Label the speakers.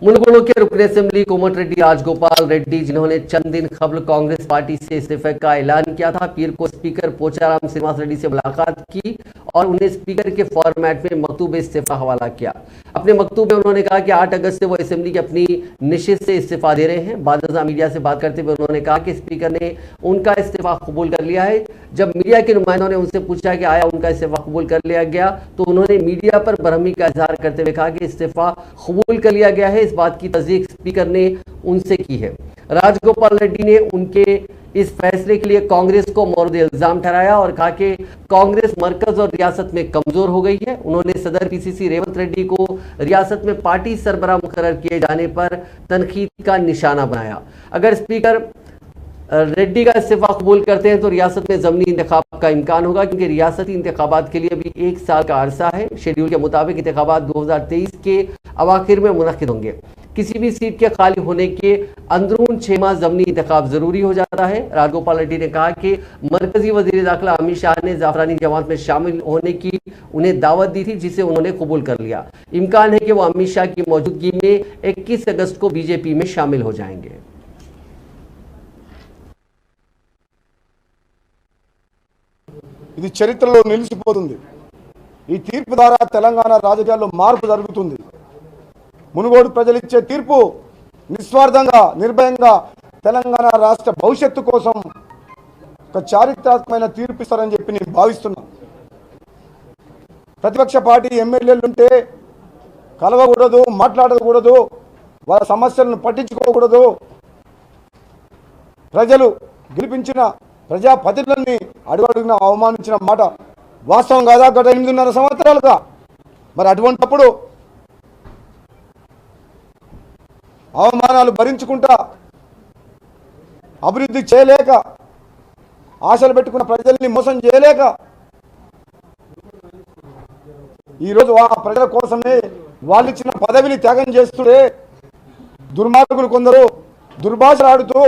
Speaker 1: मुलगुड़ों के रुकन असेंबली कोमटिरेड्डी राजगोपाल रेड्डी, जिन्होंने चंद दिन कबल कांग्रेस पार्टी से इस्तीफे का ऐलान किया था, पीर को स्पीकर पोचाराम श्रीनिवास रेड्डी से मुलाकात की और उन्हें स्पीकर के फॉर्मेट में मकतूब इस्तीफा हवाला किया। अपने मकतूब में उन्होंने कहा कि 8 अगस्त से वो असेंबली की अपनी निशिस्त से इस्तीफा दे रहे हैं। बाद मीडिया से बात करते हुए उन्होंने कहा कि स्पीकर ने उनका इस्तीफा कबूल कर लिया है। जब मीडिया के नुमाइंदों ने उनसे पूछा कि आया उनका इस्तीफा कबूल कर लिया गया, तो उन्होंने मीडिया पर बरहमी का इजहार करते हुए कहा कि इस्तीफा कबूल कर लिया गया है। इस बात की तस्दीक स्पीकर ने उनसे की है। राजगोपाल रेड्डी ने उनके इस फैसले के लिए कांग्रेस को मोरद इल्जाम ठहराया और कहा कि कांग्रेस मरकज और रियासत में कमजोर हो गई है। उन्होंने सदर पीसीसी रेवंत रेड्डी को रियासत में पार्टी सरबराह मुकर्रर किए जाने पर तनकीद का निशाना बनाया। अगर स्पीकर रेड्डी का इस्तीफा कबूल करते हैं तो रियासत में ज़मीनी इंतखाब का इम्कान होगा, क्योंकि रियासती इंतखाबात के लिए भी 1 साल का अरसा है। शेड्यूल के मुताबिक इंतखाबात 2023 के अवाखिर में मुनक्किद होंगे। किसी भी सीट के खाली होने के अंदरून 6 माह ज़मीनी इंतखाब ज़रूरी हो जाता है। राजगोपाल रेड्डी ने कहा कि मरकजी वज़ीर दाखिला अमित शाह ने जाफरानी जमात में शामिल होने की उन्हें दावत दी थी, जिसे उन्होंने कबूल कर लिया। इम्कान है कि वो अमित शाह की मौजूदगी में 21 अगस्त को बीजेपी में शामिल हो जाएंगे।
Speaker 2: ఇది చరిత్రలో నిలిచిపోతుంది। ఈ తీర్పు ద్వారా తెలంగాణ రాజకీయాల్లో మార్పు జరుగుతుంది। మునుగోడు ప్రజలు ఇచ్చే తీర్పు నిస్వార్థంగా నిర్భయంగా తెలంగాణ రాష్ట్ర భవిష్యత్తు కోసం ఒక చారిత్రాత్మకమైన తీర్పు ఇస్తారని చెప్పి నేను భావిస్తున్నా। ప్రతిపక్ష పార్టీ ఎమ్మెల్యేలు ఉంటే కలవకూడదు, మాట్లాడకూడదు, వాళ్ళ సమస్యలను పట్టించుకోకూడదు, ప్రజలు గెలిపించిన ప్రజాప్రతినిధులని అడుగడుగున అవమానించిన మాట వాస్తవం కాదా? గత 8.5 సంవత్సరాలుగా మరి అటువంటిప్పుడు అవమానాలు భరించుకుంటా అభివృద్ధి చేయలేక, ఆశలు పెట్టుకున్న ప్రజల్ని మోసం చేయలేక ఈరోజు ఆ ప్రజల కోసమే వాళ్ళు ఇచ్చిన పదవిని త్యాగం చేస్తుంటే దుర్మార్గులు కొందరు దుర్భాషలు ఆడుతూ